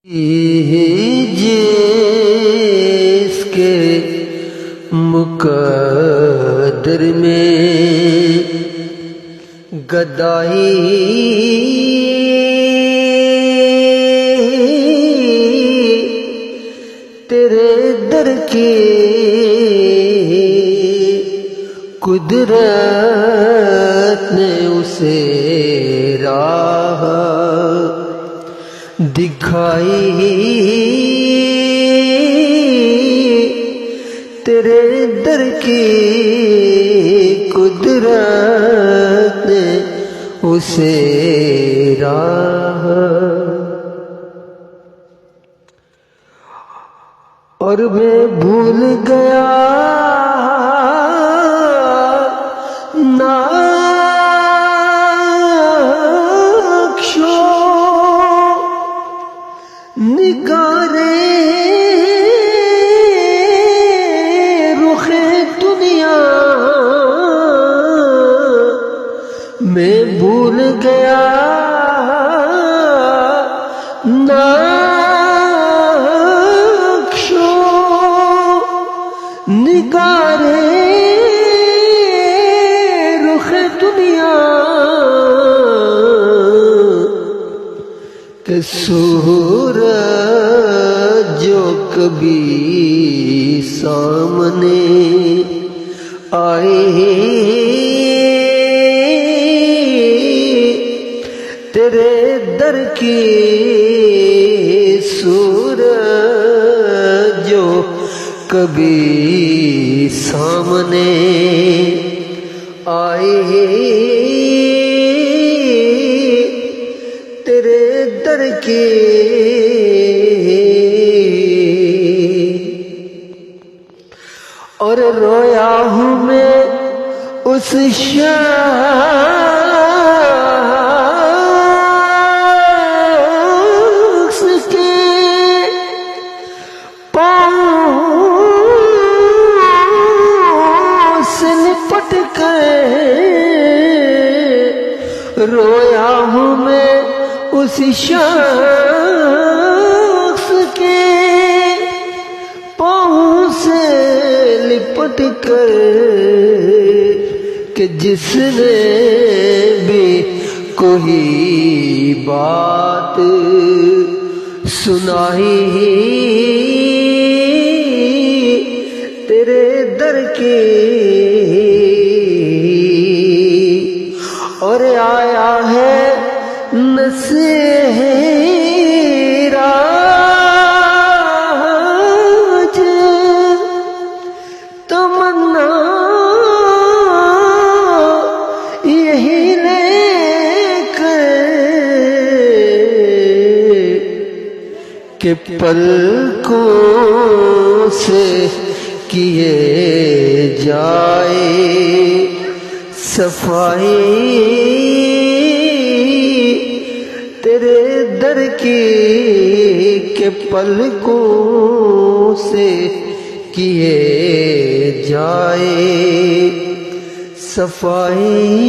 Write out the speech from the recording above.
جس کے مقدر میں گدائی تیرے در کی قدرت نے اسے راہ دکھائی، تیرے در کی قدرت نے اسے راہ، اور میں بھول گیا نگارے رخ دنیا، میں بھول گیا نقش و نگارے رخ دنیا کہ سورج جو کبھی سامنے آئے، تیرے در کی سورج جو کبھی سامنے آئے، تیرے در کی اور رویا ہوں میں اس شخص کے پاؤں سے لپٹ کر، رویا ہوں میں اس شخص کے پاؤں سے لپٹ کر کہ جس نے بھی کوئی بات سنائی، تیرے در کی اور آیا ہے نصیراج تمنا یہی لے کر کہ پلکوں سے کیے جائے صفائی، تیرے در کی کہ پلکوں سے کیے جائے صفائی۔